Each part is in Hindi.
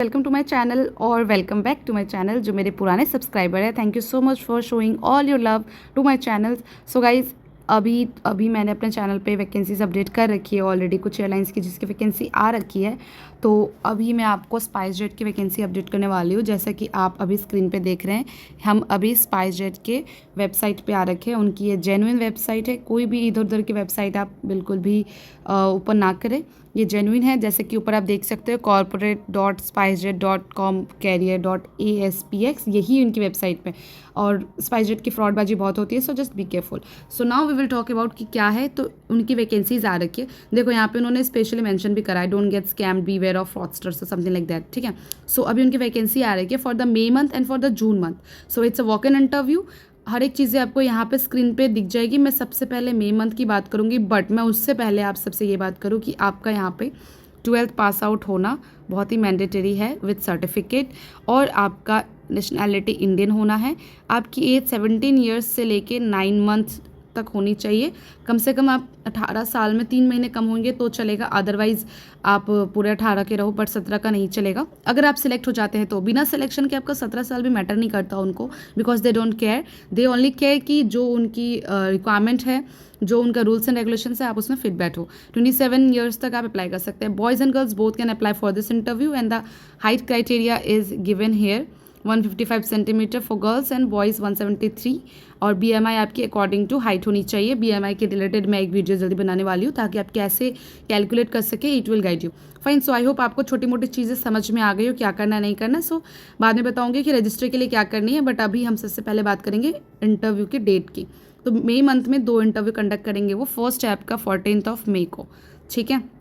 वेलकम टू माय चैनल और welcome back to my channel. जो मेरे पुराने सब्सक्राइबर है, thank you so much for showing all your love to my channel. So guys, अभी मैंने अपने चैनल पे वैकेंसीज अपडेट कर रखी है ऑलरेडी, कुछ एयरलाइंस की जिसकी वैकेंसी आ रखी है। तो अभी मैं आपको स्पाइस जेट की वैकेंसी अपडेट करने वाली हूँ। जैसा कि आप अभी स्क्रीन पे देख रहे हैं, हम अभी स्पाइस जेट के वेबसाइट पे आ रखे हैं। उनकी ये जेन्युइन वेबसाइट है, कोई भी इधर उधर की वेबसाइट आप बिल्कुल भी ओपन ना करें। ये जेन्युइन है। जैसे कि ऊपर आप देख सकते हो corporate.spicejet.com carrier.aspx, यही उनकी वेबसाइट पे। और स्पाइसजेट की फ्रॉडबाजी बहुत होती है, so just be careful. So now we will talk about कि क्या है। तो उनकी वैकेंसीज आ रखी है। देखो यहाँ पे उन्होंने स्पेशली मेंशन भी करा है, don't get scammed, beware of fraudsters और समथिंग लाइक दैट। ठीक है। सो अभी उनकी वैकेंसी आ रही है for the May month and for the June month. So it's a walk in interview. हर एक चीज़ें आपको यहाँ पे स्क्रीन पे दिख जाएगी। मैं सबसे पहले मे मंथ की बात करूँगी, बट मैं उससे पहले आप सबसे ये बात करूँ कि आपका यहाँ पे 12th पास आउट होना बहुत ही मैंडेटरी है विद सर्टिफिकेट, और आपका नेशनैलिटी इंडियन होना है। आपकी एज 17 ईयर्स से लेके 9 मंथ तक होनी चाहिए। कम से कम आप 18 साल में 3 महीने कम होंगे तो चलेगा, अदरवाइज आप पूरे 18 के रहो, बट 17 का नहीं चलेगा। अगर आप सिलेक्ट हो जाते हैं तो बिना सिलेक्शन के आपका 17 साल भी मैटर नहीं करता उनको, because they don't care. They only care कि जो उनकी रिक्वायरमेंट है, जो उनका रूल्स एंड रेगुलेशन है, आप उसमें फिट बैठो। 27 ईयर्स तक आप अप्लाई कर सकते हैं। Boys and girls both can apply for this interview and the height criteria is given here. 155 centimetre for girls and boys 173। और BMI आपकी अकॉर्डिंग टू हाइट होनी चाहिए। BMI के रिलेटेड मैं एक वीडियो जल्दी बनाने वाली हूँ ताकि आप कैसे कैलकुलेट कर सके, it will guide you. Fine. So I hope आपको छोटी मोटी चीज़ें समझ में आ गई हो, क्या करना नहीं करना। सो बाद में बताऊँगी कि रजिस्टर के लिए क्या करनी है, बट अभी हम सबसे पहले बात करेंगे इंटरव्यू की डेट की। तो मई मंथ में 2 इंटरव्यू कंडक्ट करेंगे। वो फर्स्ट है आपका 14th ऑफ मई को, ठीक है।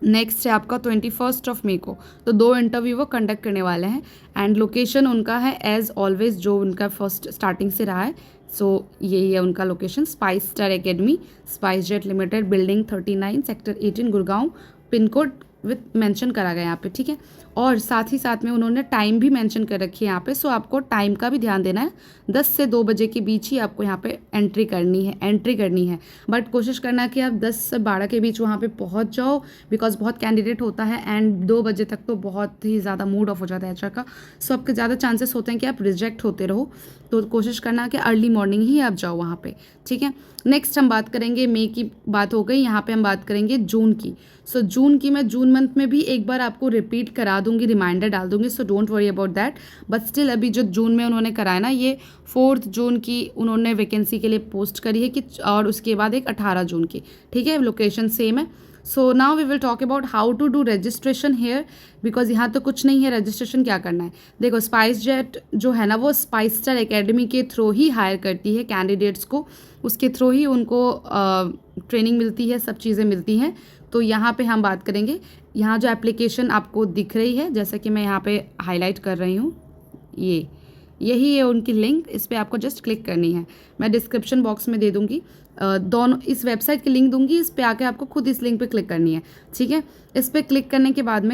नेक्स्ट है आपका 21st ऑफ मई को। तो 2 इंटरव्यू वो कंडक्ट करने वाले हैं। एंड लोकेशन उनका है एज ऑलवेज जो उनका फर्स्ट स्टार्टिंग से रहा है। सो यही है उनका location, spice star academy, spice jet limited, building 39, sector 18, Gurgaon. Pin code with mention करा गया यहाँ पे, ठीक है। और साथ ही साथ में उन्होंने टाइम भी मेंशन कर रखी है यहाँ पे। सो आपको टाइम का भी ध्यान देना है। 10 से 2 बजे के बीच ही आपको यहाँ पे एंट्री करनी है। बट कोशिश करना है कि आप 10 से 12 के बीच वहाँ पे पहुँच जाओ, बिकॉज बहुत कैंडिडेट होता है एंड 2 बजे तक तो बहुत ही ज़्यादा मूड ऑफ हो जाता है एचआर का। सो आपके ज़्यादा चांसेस होते हैं कि आप रिजेक्ट होते रहो। तो कोशिश करना कि अर्ली मॉर्निंग ही आप जाओ वहाँ पे, ठीक है। नेक्स्ट हम बात करेंगे, मई की बात हो गई, यहाँ पे हम बात करेंगे जून की। सो जून की मैं जून मंथ में भी एक बार आपको रिपीट करा दूंगी, रिमाइंडर डाल दूंगी। So don't worry about that. But still अभी जो जून में उन्होंने कराया ना, ये 4 जून की उन्होंने वैकेंसी के लिए पोस्ट करी है कि, और उसके बाद एक 18 जून की, ठीक है। लोकेशन सेम है। So now we will talk about how to do registration here, because यहाँ तो कुछ नहीं है। रजिस्ट्रेशन क्या करना है, देखो स्पाइस जेट जो है ना, वो स्पाइस स्टार एकेडमी के थ्रू ही हायर करती है कैंडिडेट्स को। उसके थ्रू ही उनको ट्रेनिंग मिलती है, सब चीज़ें मिलती हैं। तो यहाँ पे हम बात करेंगे, यहाँ जो एप्लीकेशन आपको दिख रही है, जैसा कि मैं यहाँ पे हाईलाइट कर रही हूँ, यही है उनकी लिंक। इस पर आपको जस्ट क्लिक करनी है। मैं डिस्क्रिप्शन बॉक्स में दे दूँगी, दोनों इस वेबसाइट की लिंक दूंगी। इस पे आके आपको खुद इस लिंक पे क्लिक करनी है, ठीक है। इस पे क्लिक करने के बाद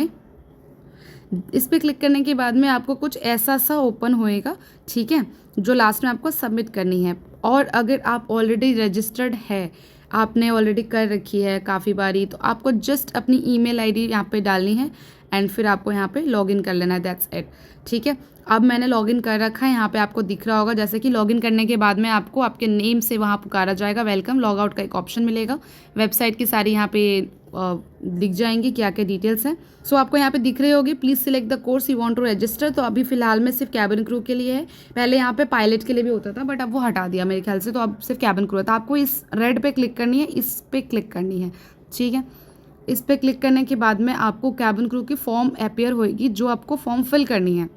में आपको कुछ ऐसा सा ओपन होएगा, ठीक है, जो लास्ट में आपको सबमिट करनी है। और अगर आप ऑलरेडी रजिस्टर्ड है, आपने ऑलरेडी कर रखी है काफ़ी बारी, तो आपको जस्ट अपनी ईमेल आईडी यहाँ पे डालनी है एंड फिर आपको यहाँ पे लॉगिन कर लेना है, दैट्स इट, ठीक है। अब मैंने लॉगिन कर रखा है, यहाँ पे आपको दिख रहा होगा। जैसे कि लॉगिन करने के बाद में आपको आपके नेम से वहाँ पुकारा जाएगा, वेलकम, लॉग आउट का एक ऑप्शन मिलेगा। वेबसाइट की सारी यहाँ पे दिख जाएंगी क्या क्या डिटेल्स हैं। सो आपको यहाँ पे दिख रही होगी, please select the course you want to register. तो अभी फिलहाल में सिर्फ कैबिन क्रू के लिए है। पहले यहाँ पे पायलट के लिए भी होता था, बट अब वो हटा दिया मेरे ख्याल से, तो अब सिर्फ कैबिन क्रू है। तो आपको इस रेड पे क्लिक करनी है, इस पे क्लिक करनी है, ठीक है। इस पे क्लिक करने के बाद में आपको कैबिन क्रू की फॉर्म अपीयर होएगी, जो आपको फॉर्म फिल करनी है।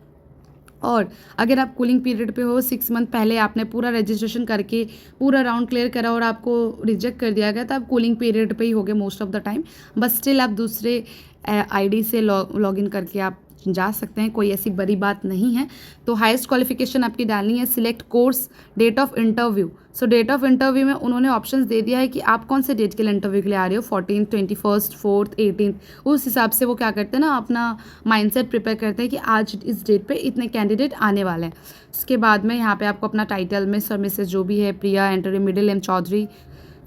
और अगर आप कूलिंग पीरियड पे हो, 6 मंथ पहले आपने पूरा रजिस्ट्रेशन करके पूरा राउंड क्लियर करा और आपको रिजेक्ट कर दिया गया, तो आप कूलिंग पीरियड पे ही होगे most of the time. But still आप दूसरे आईडी से लॉगिन करके आप जा सकते हैं, कोई ऐसी बड़ी बात नहीं है। तो हाईएस्ट क्वालिफिकेशन आपकी डालनी है, select course, date of interview. So date of interview में उन्होंने ऑप्शंस दे दिया है कि आप कौन से डेट के लिए इंटरव्यू के लिए आ रहे हो, 14th, 21st, 4th, 18th। उस हिसाब से वो क्या करते हैं ना, अपना माइंडसेट प्रिपेयर करते हैं कि आज इस डेट पे इतने कैंडिडेट आने वाले हैं। उसके बाद में यहाँ पे आपको अपना टाइटल में सर मिसेस जो भी है, Priya enter middle name Chaudhary,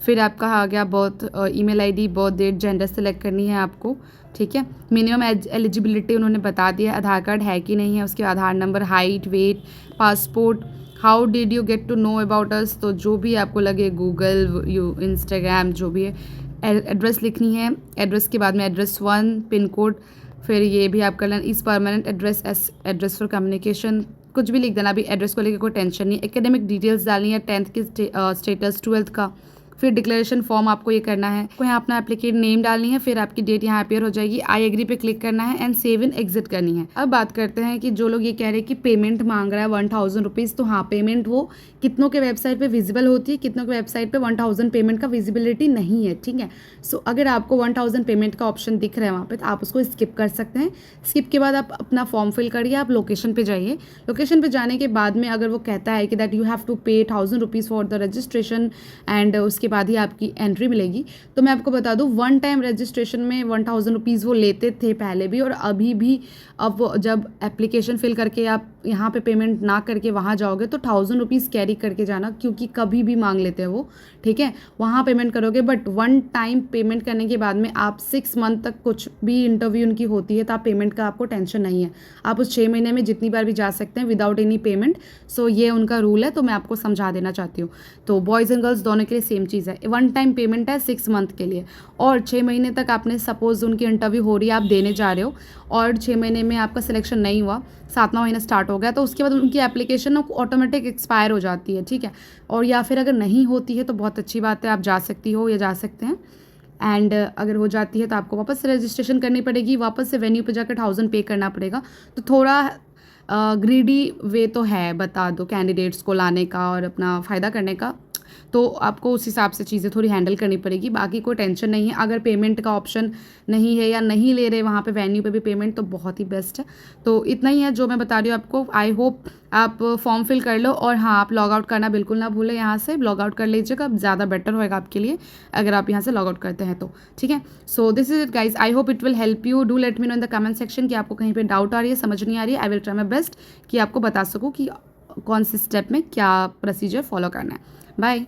फिर आपका आ गया birth email ID, birth date, gender select करनी है आपको, ठीक है। मिनिमम एलिजिबिलिटी उन्होंने बता दिया, आधार कार्ड है कि नहीं है, उसके Aadhaar number, height, weight, passport, how did you get to know about us, तो जो भी आपको लगे, गूगल, इंस्टाग्राम, जो भी है। एड्रेस लिखनी है, एड्रेस के बाद में एड्रेस 1, पिन कोड, फिर ये भी आप कर लेना, इस permanent address, address for communication, कुछ भी लिख देना। अभी एड्रेस को लेकर कोई टेंशन नहीं। एकेडमिक डिटेल्स डालनी है, 10th की स्टेटस, 12th का। फिर डिक्लेरेशन फॉर्म आपको ये करना है, को यहाँ अपना एप्लीकेट नेम डालनी है, फिर आपकी डेट यहाँ अपेयर हो जाएगी, आई एग्री पे क्लिक करना है एंड सेव इन एग्जिट करनी है। अब बात करते हैं कि जो लोग ये कह रहे हैं कि पेमेंट मांग रहा है 1000 रुपीज़, तो हाँ, पेमेंट वो कितनों के वेबसाइट पे विजिबल होती है, कितनों के वेबसाइट पे 1000 पेमेंट का विजिबिलिटी नहीं है, ठीक है। सो अगर आपको 1000 पेमेंट का ऑप्शन दिख रहा है वहाँ पे, तो आप उसको स्किप कर सकते हैं। स्किप के बाद आप अपना फॉर्म फिल करिए, आप लोकेशन पे जाइए। लोकेशन पे जाने के बाद में अगर वो कहता है कि दैट यू हैव टू पे 1000 rupees for the registration and उसके बाद ही आपकी एंट्री मिलेगी, तो मैं आपको बता दूं, 1 टाइम रजिस्ट्रेशन में 1000 रुपीज़ वो लेते थे पहले भी और अभी भी। अब वो जब एप्लीकेशन फिल करके आप यहाँ पे पेमेंट ना करके वहाँ जाओगे तो 1000 रुपीज़ कैरी करके जाना, क्योंकि कभी भी मांग लेते हैं वो, ठीक है। वहाँ पेमेंट करोगे, बट 1 टाइम पेमेंट करने के बाद में आप 6 मंथ तक कुछ भी इंटरव्यू उनकी होती है तो आप पेमेंट का आपको टेंशन नहीं है, आप उस 6 महीने में जितनी बार भी जा सकते हैं विदाउट एनी पेमेंट। सो ये उनका रूल है, तो मैं आपको समझा देना चाहती हूँ। तो बॉयज़ एंड गर्ल्स दोनों के लिए सेम चीज़ है, 1 टाइम पेमेंट है 6 मंथ के लिए, और 6 महीने तक आपने सपोज उनकी इंटरव्यू हो रही है, आप देने जा रहे हो और 6 महीने में आपका सिलेक्शन नहीं हुआ, 7वां महीना स्टार्ट हो गया, तो उसके बाद उनकी एप्लीकेशन ऑटोमेटिक एक्सपायर हो जाती है, ठीक है। और या फिर अगर नहीं होती है तो बहुत अच्छी बात है, आप जा सकती हो या जा सकते हैं। एंड अगर हो जाती है तो आपको वापस से रजिस्ट्रेशन करनी पड़ेगी, वापस से वेन्यू पे जाकर 1000 पे करना पड़ेगा। तो थोड़ा ग्रीडी वे तो है, बता दो, कैंडिडेट्स को लाने का और अपना फ़ायदा करने का, तो आपको उस हिसाब से चीज़ें थोड़ी हैंडल करनी पड़ेगी। बाकी कोई टेंशन नहीं है, अगर पेमेंट का ऑप्शन नहीं है या नहीं ले रहे वहाँ पे वेन्यू पे भी पेमेंट, तो बहुत ही बेस्ट है। तो इतना ही है जो मैं बता रही हूँ आपको। आई होप आप फॉर्म फिल कर लो, और हाँ, आप लॉग आउट करना बिल्कुल ना भूलें, यहाँ से लॉग आउट कर लीजिएगा, ज़्यादा बेटर होएगा आपके लिए अगर आप यहाँ से लॉग आउट करते हैं तो, ठीक है। So this is it guys, I hope it will help you. Do let me know in the comment section कि आपको कहीं पर डाउट आ रही है, समझ नहीं आ रही है। I will try my best कि आपको बता सकूँ कि कौन से स्टेप में क्या प्रोसीजर फॉलो करना है। बाय।